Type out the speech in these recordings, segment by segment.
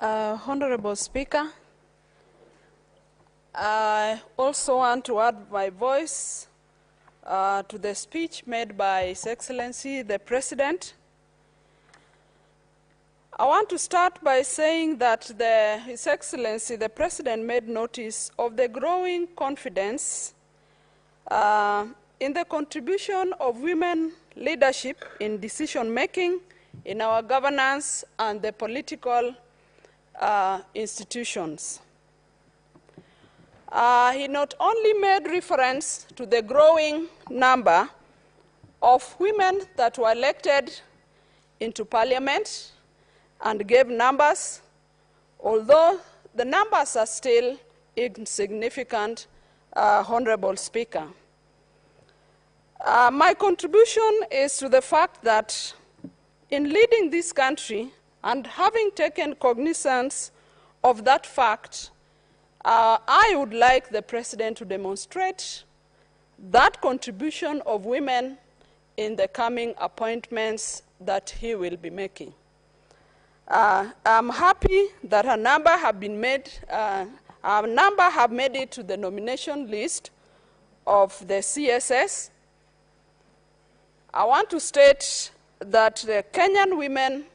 Honorable Speaker, I also want to add my voice to the speech made by His Excellency the President. I want to start by saying that His Excellency the President made notice of the growing confidence in the contribution of women leadership in decision-making in our governance and the political institutions. He not only made reference to the growing number of women that were elected into parliament and gave numbers, although the numbers are still insignificant, Honorable Speaker. My contribution is to the fact that in leading this country and having taken cognizance of that fact, I would like the President to demonstrate that contribution of women in the coming appointments that he will be making. I'm happy that a number have been made, have made it to the nomination list of the CSS. I want to state that the Kenyan women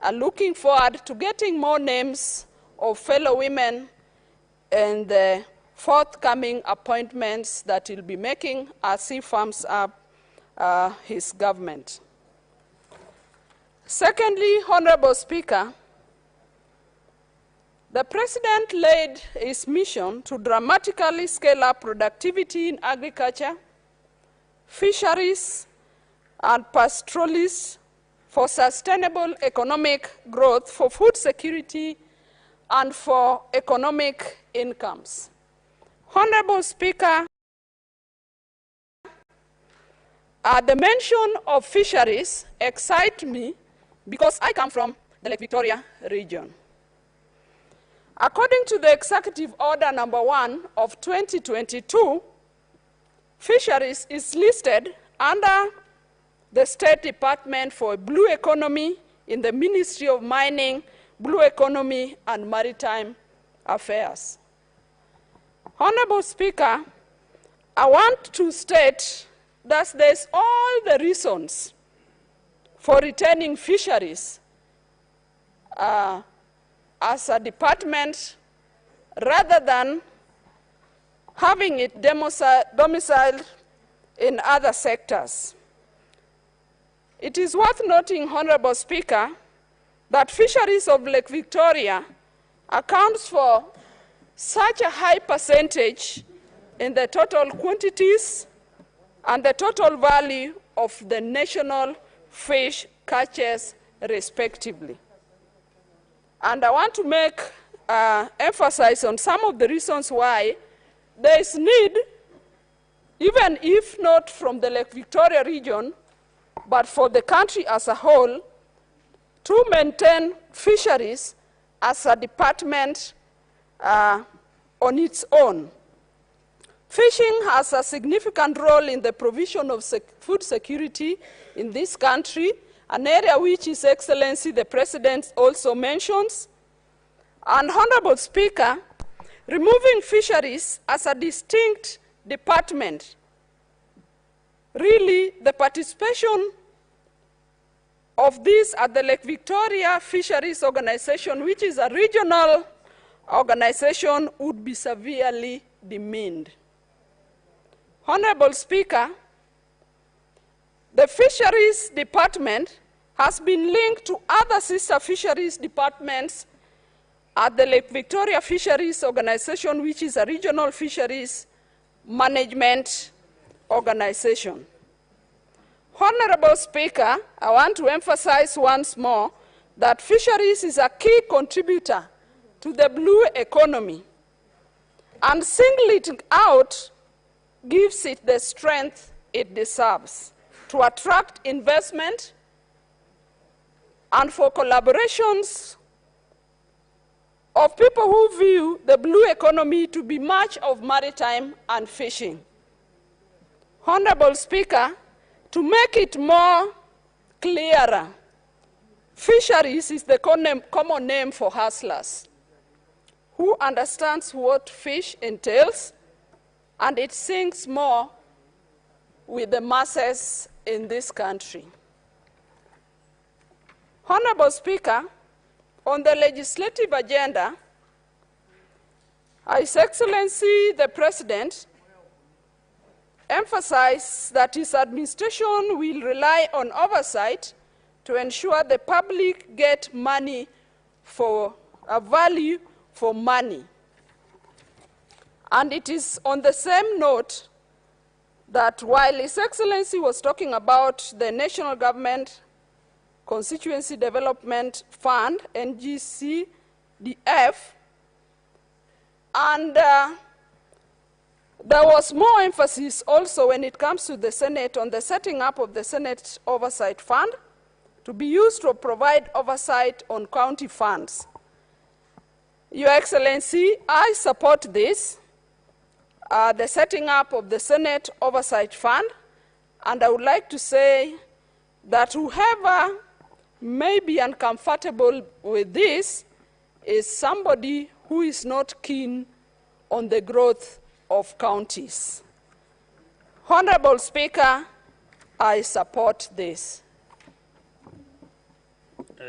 are looking forward to getting more names of fellow women in the forthcoming appointments that he'll be making as he firms up his government. Secondly, Honorable Speaker, the President laid his mission to dramatically scale up productivity in agriculture, fisheries, and pastoralism for sustainable economic growth, for food security, and for economic incomes. Honorable Speaker, the mention of fisheries excites me because I come from the Lake Victoria region. According to the Executive Order number 1 of 2022, fisheries is listed under the State Department for Blue Economy in the Ministry of Mining, Blue Economy, and Maritime Affairs. Honorable Speaker, I want to state that there's all the reasons for retaining fisheries as a department rather than having it domiciled in other sectors. It is worth noting, Honorable Speaker, that fisheries of Lake Victoria accounts for such a high percentage in the total quantities and the total value of the national fish catches, respectively. And I want to make emphasize on some of the reasons why there is need, even if not from the Lake Victoria region, but for the country as a whole, to maintain fisheries as a department on its own. Fishing has a significant role in the provision of food security in this country, an area which His Excellency the President also mentions. And Honorable Speaker, removing fisheries as a distinct department, really the participation of this at the Lake Victoria Fisheries Organization, which is a regional organization, would be severely demeaned. Honorable Speaker, the Fisheries Department has been linked to other sister fisheries departments at the Lake Victoria Fisheries Organization, which is a regional fisheries management organization. Honorable Speaker, I want to emphasize once more that fisheries is a key contributor to the blue economy, and singling it out gives it the strength it deserves to attract investment and for collaborations of people who view the blue economy to be much of maritime and fishing. Honorable Speaker, to make it more clearer, Fisheries is the common name for hustlers who understands what fish entails, and it sinks more with the masses in this country. Honorable Speaker, on the legislative agenda, His Excellency the President emphasized that his administration will rely on oversight to ensure the public get money for a value for money. And it is on the same note that while His Excellency was talking about the National Government Constituency Development Fund, NGCDF, and there was more emphasis also when it comes to the Senate on the setting up of the Senate Oversight Fund to be used to provide oversight on county funds. Your Excellency, I support this, the setting up of the Senate Oversight Fund, and I would like to say that whoever may be uncomfortable with this is somebody who is not keen on the growth of counties. Honorable Speaker, I support this.